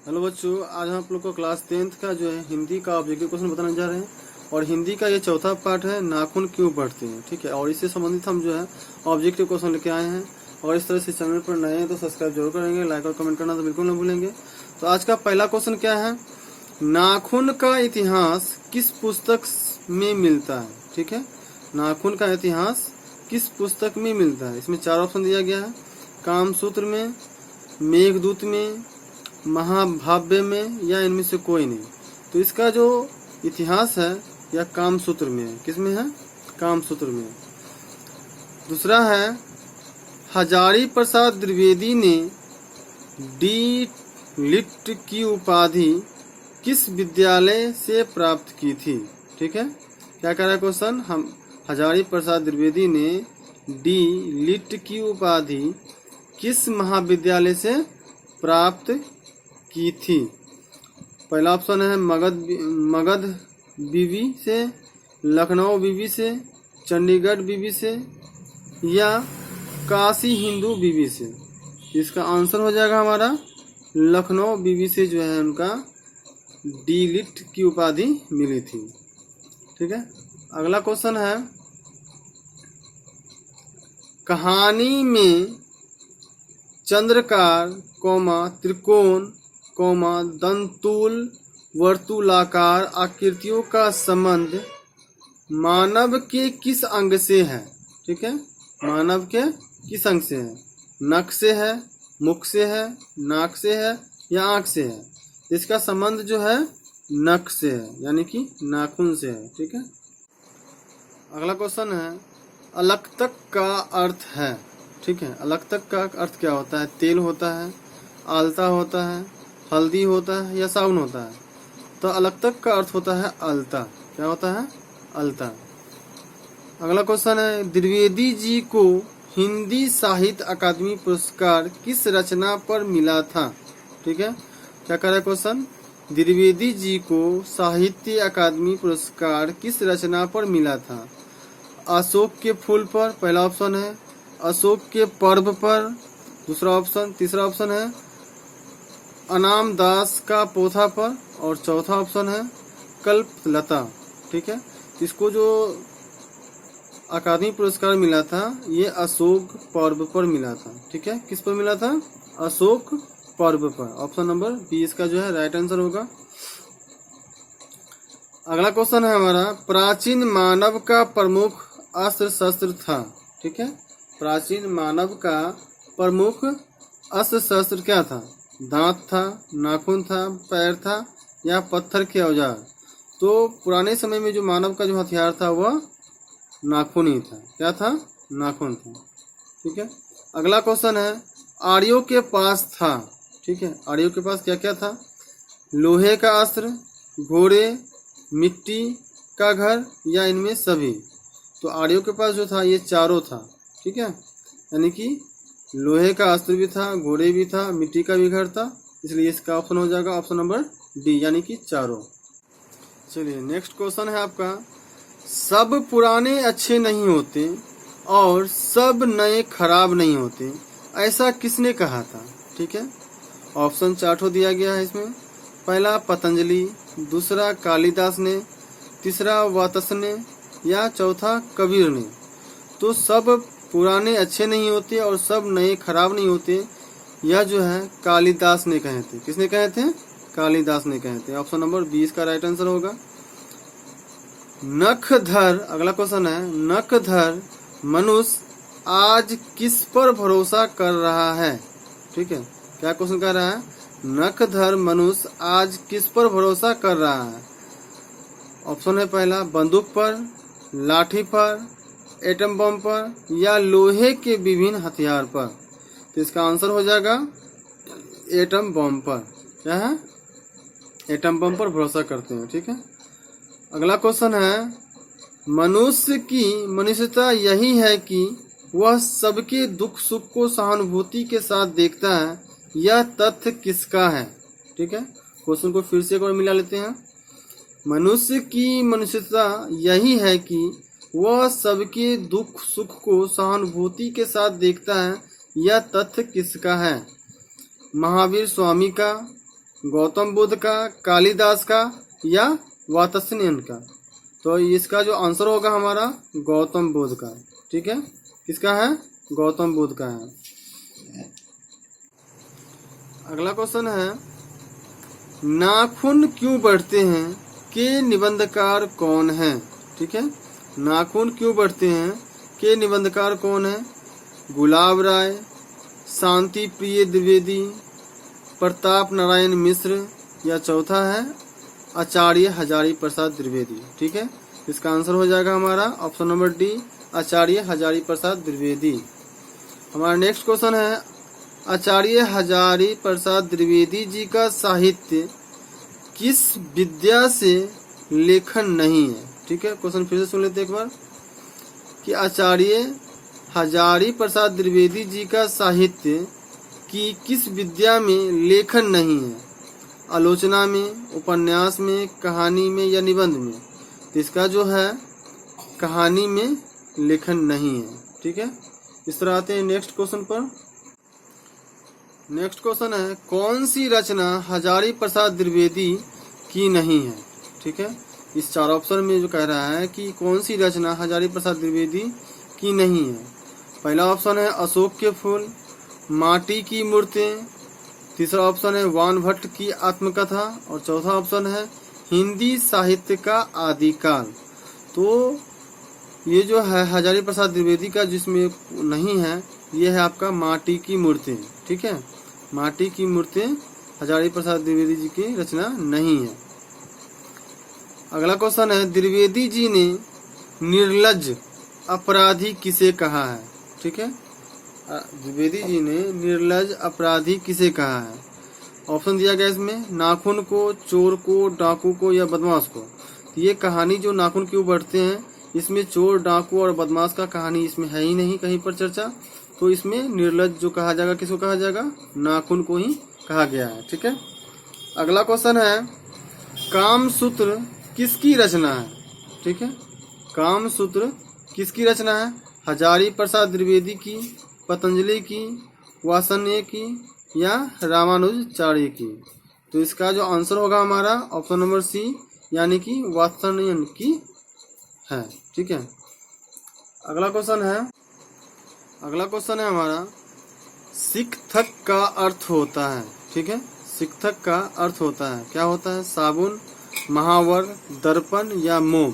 Hello बच्चों, आज हम आप लोग को क्लास 10th का जो है हिंदी का ऑब्जेक्टिव क्वेश्चन बताने जा रहे हैं। और हिंदी का ये चौथा पार्ट है, नाखून क्यों बढ़ते हैं। ठीक है, और इससे संबंधित हम जो है ऑब्जेक्टिव क्वेश्चन लेके आए हैं। और इस तरह से चैनल पर नए हैं तो सब्सक्राइब जरूर करेंगे, लाइक और कमेंट करना तो बिल्कुल न भूलेंगे। तो आज का पहला क्वेश्चन क्या है, नाखून का इतिहास किस पुस्तक में मिलता है। ठीक है, नाखून का इतिहास किस पुस्तक में मिलता है। इसमें 4 ऑप्शन दिया गया है, कामसूत्र में, मेघदूत में, महाभाव्य में, या इनमें से कोई नहीं। तो इसका जो इतिहास है यह कामसूत्र में है। किसमें है? कामसूत्र में। दूसरा है, हजारी प्रसाद द्विवेदी ने डी लिट की उपाधि किस विद्यालय से प्राप्त की थी। ठीक है, क्या कह रहा है क्वेश्चन, हम हजारी प्रसाद द्विवेदी ने डी लिट की उपाधि किस महाविद्यालय से प्राप्त की थी। पहला ऑप्शन है मगध बीवी से, लखनऊ बीवी से, चंडीगढ़ बीवी से, या काशी हिंदू बीवी से। इसका आंसर हो जाएगा हमारा लखनऊ बीवी से जो है उनका डी लिट की उपाधि मिली थी। ठीक है, अगला क्वेश्चन है, कहानी में चंद्रकार, त्रिकोण, दंतुल, वर्तुलाकार आकृतियों का संबंध मानव के किस अंग से है। ठीक है, मानव के किस अंग से है, नख से है, मुख से है, नाक से है, या आंख से है। इसका संबंध जो है नख से है, यानी कि नाखून से है। ठीक है, अगला क्वेश्चन है, अलक्तक का अर्थ है। ठीक है, अलक्तक का अर्थ क्या होता है। तेल होता है, आलता होता है, हल्दी होता है, या साबुन होता है। तो अलक्तक का अर्थ होता है अलता। क्या होता है? अलता। अगला क्वेश्चन है, द्विवेदी जी को हिंदी साहित्य अकादमी पुरस्कार किस रचना पर मिला था। ठीक है, क्या कह रहा है क्वेश्चन, द्विवेदी जी को साहित्य अकादमी पुरस्कार किस रचना पर मिला था। अशोक के फूल पर पहला ऑप्शन है, अशोक के पर्व पर दूसरा ऑप्शन, तीसरा ऑप्शन है अनाम दास का पोथा पर, और चौथा ऑप्शन है कल्पलता। ठीक है, इसको जो अकादमी पुरस्कार मिला था ये अशोक पर्व पर मिला था। ठीक है, किस पर मिला था? अशोक पर्व पर। ऑप्शन नंबर बी इसका जो है राइट आंसर होगा। अगला क्वेश्चन है हमारा, प्राचीन मानव का प्रमुख अस्त्र शस्त्र था। ठीक है, प्राचीन मानव का प्रमुख अस्त्र शस्त्र क्या था। दांत था, नाखून था, पैर था, या पत्थर के औजार। तो पुराने समय में जो मानव का जो हथियार था वह नाखून ही था। क्या था? नाखून था। ठीक है, अगला क्वेश्चन है, आर्यों के पास था। ठीक है, आर्यों के पास क्या क्या था, लोहे का अस्त्र, घोड़े, मिट्टी का घर, या इनमें सभी। तो आर्यों के पास जो था ये चारों था। ठीक है, यानी कि लोहे का अस्त्र भी था, घोड़े भी था, मिट्टी का भी घर था, इसलिए इसका ऑप्शन हो जाएगा ऑप्शन नंबर डी, यानी कि चारों। चलिए नेक्स्ट क्वेश्चन है आपका, सब पुराने अच्छे नहीं होते और सब नए खराब नहीं होते, ऐसा किसने कहा था। ठीक है, ऑप्शन 4 दिया गया है इसमें। पहला पतंजलि, दूसरा कालिदास ने, तीसरा वातस ने, या चौथा कबीर ने। तो सब पुराने अच्छे नहीं होते और सब नए खराब नहीं होते, यह जो है कालिदास ने कहे थे। किसने कहे थे? कालिदास ने कहे थे। ऑप्शन नंबर 20 का राइट आंसर होगा। नखधर, अगला क्वेश्चन है, नखधर मनुष्य आज किस पर भरोसा कर रहा है। ठीक है, क्या क्वेश्चन कह रहा है, नखधर मनुष्य आज किस पर भरोसा कर रहा है। ऑप्शन है पहला बंदूक पर, लाठी पर, एटम बम पर, या लोहे के विभिन्न हथियार पर। तो इसका आंसर हो जाएगा एटम बम पर। क्या है? एटम बम पर भरोसा करते हैं। ठीक है, अगला क्वेश्चन है, मनुष्य की मनुष्यता यही है कि वह सबके दुख सुख को सहानुभूति के साथ देखता है, यह तथ्य किसका है। ठीक है, क्वेश्चन को फिर से एक बार मिला लेते हैं। मनुष्य की मनुष्यता यही है कि वह सबके दुख सुख को सहानुभूति के साथ देखता है, यह तथ्य किसका है। महावीर स्वामी का, गौतम बुद्ध का, कालिदास का या वात्स्यायन का? तो इसका जो आंसर होगा हमारा गौतम बुद्ध का। ठीक है, किसका है? गौतम बुद्ध का है। अगला क्वेश्चन है, नाखून क्यों बढ़ते हैं के निबंधकार कौन है? ठीक है, नाखून क्यों बढ़ते हैं के निबंधकार कौन है? गुलाब राय, शांति प्रिय द्विवेदी, प्रताप नारायण मिश्र या चौथा है आचार्य हजारी प्रसाद द्विवेदी। ठीक है, इसका आंसर हो जाएगा हमारा ऑप्शन नंबर डी, आचार्य हजारी प्रसाद द्विवेदी। हमारा नेक्स्ट क्वेश्चन है, आचार्य हजारी प्रसाद द्विवेदी जी का साहित्य किस विद्या से लेखन नहीं है? ठीक है, क्वेश्चन फिर से सुन लेते एक बार कि आचार्य हजारी प्रसाद द्विवेदी जी का साहित्य की किस विद्या में लेखन नहीं है? आलोचना में, उपन्यास में, कहानी में या निबंध में? तो इसका जो है कहानी में लेखन नहीं है। ठीक है, इस तरह आते हैं नेक्स्ट क्वेश्चन पर। नेक्स्ट क्वेश्चन है, कौन सी रचना हजारी प्रसाद द्विवेदी की नहीं है? ठीक है, इस चार ऑप्शन में जो कह रहा है कि कौन सी रचना हजारी प्रसाद द्विवेदी की नहीं है। पहला ऑप्शन है अशोक के फूल, माटी की मूर्तें, तीसरा ऑप्शन है वान भट्ट की आत्मकथा और चौथा ऑप्शन है हिंदी साहित्य का आदिकाल। तो ये जो है हजारी प्रसाद द्विवेदी का जिसमें नहीं है, ये है आपका माटी की मूर्तें। ठीक है, माटी की मूर्तें हजारी प्रसाद द्विवेदी जी की रचना नहीं है। अगला क्वेश्चन है, द्विवेदी जी ने निर्लज्ज अपराधी किसे कहा है? ठीक है, द्विवेदी जी ने निर्लज्ज अपराधी किसे कहा है? ऑप्शन दिया गया इसमें, नाखून को, चोर को, डाकू को या बदमाश को। ये कहानी जो नाखून क्यों बढ़ते हैं, इसमें चोर, डाकू और बदमाश का कहानी इसमें है ही नहीं कहीं पर चर्चा। तो इसमें निर्लज्ज जो कहा जाएगा, किसको कहा जाएगा? नाखून को ही कहा गया है। ठीक है, अगला क्वेश्चन है, कामसूत्र किसकी रचना है? ठीक है, कामसूत्र किसकी रचना है? हजारी प्रसाद द्विवेदी की, पतंजलि की, वात्स्यायन की या रामानुजाचार्य की? तो इसका जो आंसर होगा हमारा ऑप्शन नंबर सी, यानी कि वात्स्यायन की है। ठीक है, अगला क्वेश्चन है हमारा, सिकथक का अर्थ होता है? ठीक है, सिकथक का अर्थ होता है, क्या होता है? साबुन, महावर, दर्पण या मोम?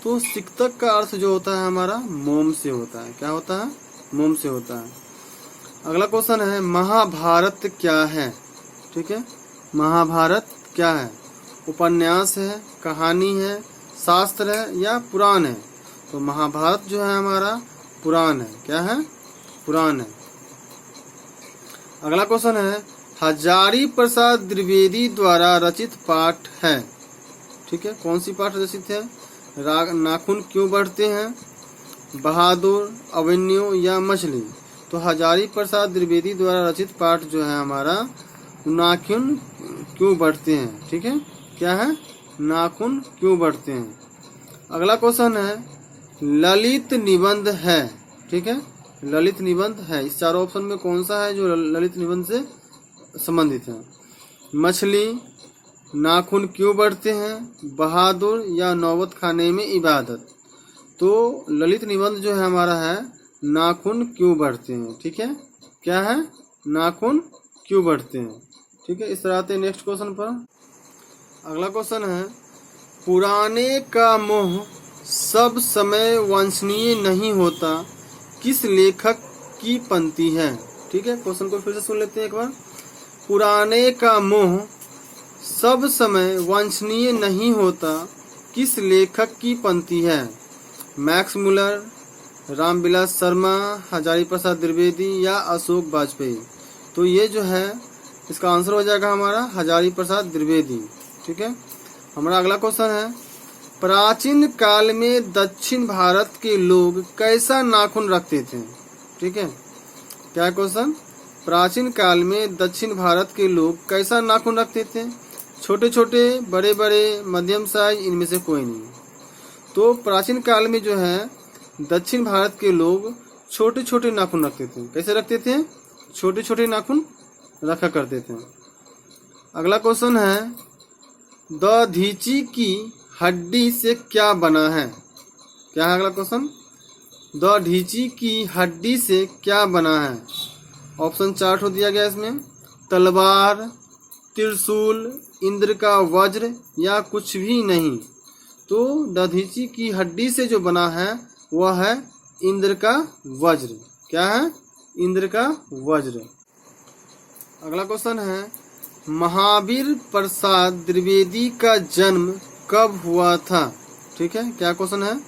तो सिकथक का अर्थ जो होता है हमारा मोम से होता है। क्या होता है? मोम से होता है। अगला क्वेश्चन है, महाभारत क्या है? ठीक है, महाभारत क्या है? उपन्यास है, कहानी है, शास्त्र है या पुराण है? तो महाभारत जो है हमारा पुराण है। क्या है? पुराण है। अगला क्वेश्चन है, हजारी प्रसाद द्विवेदी द्वारा रचित पाठ है? ठीक है, कौन सी पाठ रचित है? नाखून क्यों बढ़ते हैं, बहादुर, अवन्यो या मछली? तो हजारी प्रसाद द्विवेदी द्वारा रचित पाठ जो है हमारा नाखून क्यों बढ़ते हैं। ठीक है, क्या है? नाखून क्यों बढ़ते हैं। अगला क्वेश्चन है, ललित निबंध है? ठीक है, ललित निबंध है। इस चारों ऑप्शन में कौन सा है जो ललित निबंध से संबंधित है? मछली, नाखून क्यों बढ़ते हैं, बहादुर या नौबत खाने में इबादत? तो ललित निबंध जो है हमारा है नाखून क्यों बढ़ते हैं। ठीक है, क्या है? नाखून क्यों बढ़ते हैं। ठीक है, इस तरह आते हैं नेक्स्ट क्वेश्चन पर। अगला क्वेश्चन है, पुराने का मोह सब समय वांछनीय नहीं होता, किस लेखक की पंक्ति है? ठीक है, क्वेश्चन को फिर से सुन लेते हैं एक बार। पुराने का मोह सब समय वांछनीय नहीं होता, किस लेखक की पंक्ति है? मैक्स मुलर, रामविलास शर्मा, हजारी प्रसाद द्विवेदी या अशोक वाजपेयी? तो ये जो है इसका आंसर हो जाएगा हमारा हजारी प्रसाद द्विवेदी। ठीक है, हमारा अगला क्वेश्चन है, प्राचीन काल में दक्षिण भारत के लोग कैसा नाखून रखते थे? ठीक है, क्या क्वेश्चन? प्राचीन काल में दक्षिण भारत के लोग कैसा नाखून रखते थे? छोटे छोटे, बड़े बड़े, मध्यम साइज, इनमें से कोई नहीं। तो प्राचीन काल में जो है दक्षिण भारत के लोग छोटे छोटे नाखून रखते थे। कैसे रखते थे? छोटे छोटे नाखून रखा करते थे। अगला क्वेश्चन है, दधीची की हड्डी से क्या बना है? क्या है अगला क्वेश्चन? दधीची की हड्डी से क्या बना है? ऑप्शन 4 दिया गया इसमें, तलवार, त्रिशूल, इंद्र का वज्र या कुछ भी नहीं। तो दधीची की हड्डी से जो बना है वह है इंद्र का वज्र। क्या है? इंद्र का वज्र। अगला क्वेश्चन है, महावीर प्रसाद द्विवेदी का जन्म कब हुआ था? ठीक है, क्या क्वेश्चन है?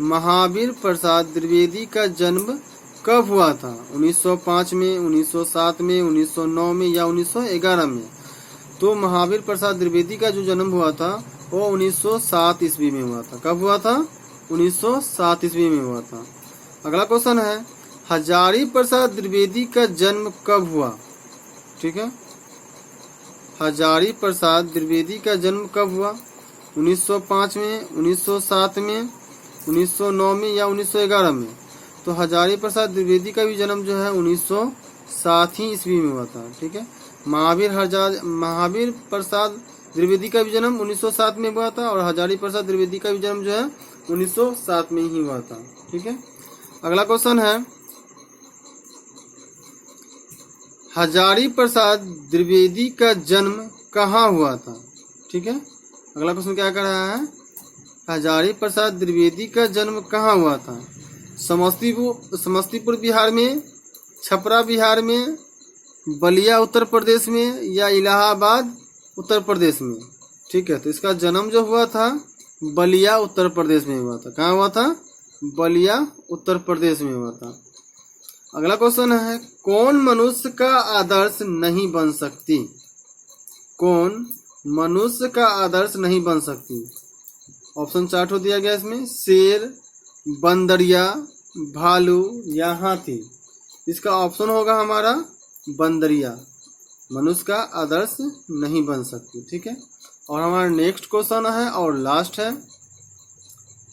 महावीर प्रसाद द्विवेदी का जन्म कब हुआ था? 1905 में, 1907 में, 1909 में या 1911 में? तो महावीर प्रसाद द्विवेदी का जो जन्म हुआ था वो 1907 ईस्वी में हुआ था। कब हुआ था? 1907 ईस्वी में हुआ था। अगला क्वेश्चन है, हजारी प्रसाद द्विवेदी का जन्म कब हुआ? ठीक है, हजारी प्रसाद द्विवेदी का जन्म कब हुआ? 1905 में, 1907 में, 1909 में या 1911 में? तो हजारी प्रसाद द्विवेदी का भी जन्म जो है 1907 ही ईस्वी में हुआ था। ठीक है, महावीर प्रसाद द्विवेदी का भी जन्म 1907 में हुआ था और हजारी प्रसाद द्विवेदी का भी जन्म जो है 1907 में ही हुआ था। ठीक है, अगला क्वेश्चन है, हजारी प्रसाद द्विवेदी का जन्म कहाँ हुआ था? ठीक है, अगला क्वेश्चन क्या कर रहा है? हजारी प्रसाद द्विवेदी का जन्म कहाँ हुआ था? समस्तीपुर बिहार में, छपरा बिहार में, बलिया उत्तर प्रदेश में या इलाहाबाद उत्तर प्रदेश में? ठीक है, तो इसका जन्म जो हुआ था बलिया उत्तर प्रदेश में हुआ था। कहाँ हुआ था? बलिया उत्तर प्रदेश में हुआ था। अगला क्वेश्चन है, कौन मनुष्य का आदर्श नहीं बन सकती? कौन मनुष्य का आदर्श नहीं बन सकती? ऑप्शन 4 दिया गया इसमें, शेर, बंदरिया, भालू या हाथी? इसका ऑप्शन होगा हमारा बंदरिया। मनुष्य का आदर्श नहीं बन सकती। ठीक है, और हमारा नेक्स्ट क्वेश्चन है और लास्ट है,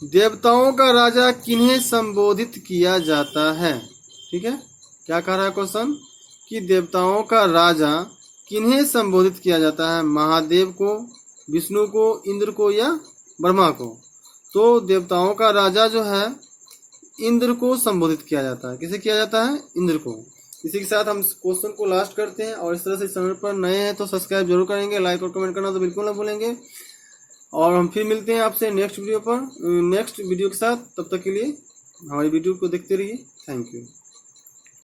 देवताओं का राजा किन्हें संबोधित किया जाता है? ठीक है, क्या कह रहा है क्वेश्चन कि देवताओं का राजा किन्हें संबोधित किया जाता है? महादेव को, विष्णु को, इंद्र को या ब्रह्मा को? तो देवताओं का राजा जो है इंद्र को संबोधित किया जाता है। किसे किया जाता है? इंद्र को। इसी के साथ हम क्वेश्चन को लास्ट करते हैं और इस तरह से चैनल पर नए हैं तो सब्सक्राइब जरूर करेंगे, लाइक और कमेंट करना तो बिल्कुल ना भूलेंगे। और हम फिर मिलते हैं आपसे नेक्स्ट वीडियो के साथ। तब तक के लिए हमारी वीडियो को देखते रहिए। Thank you.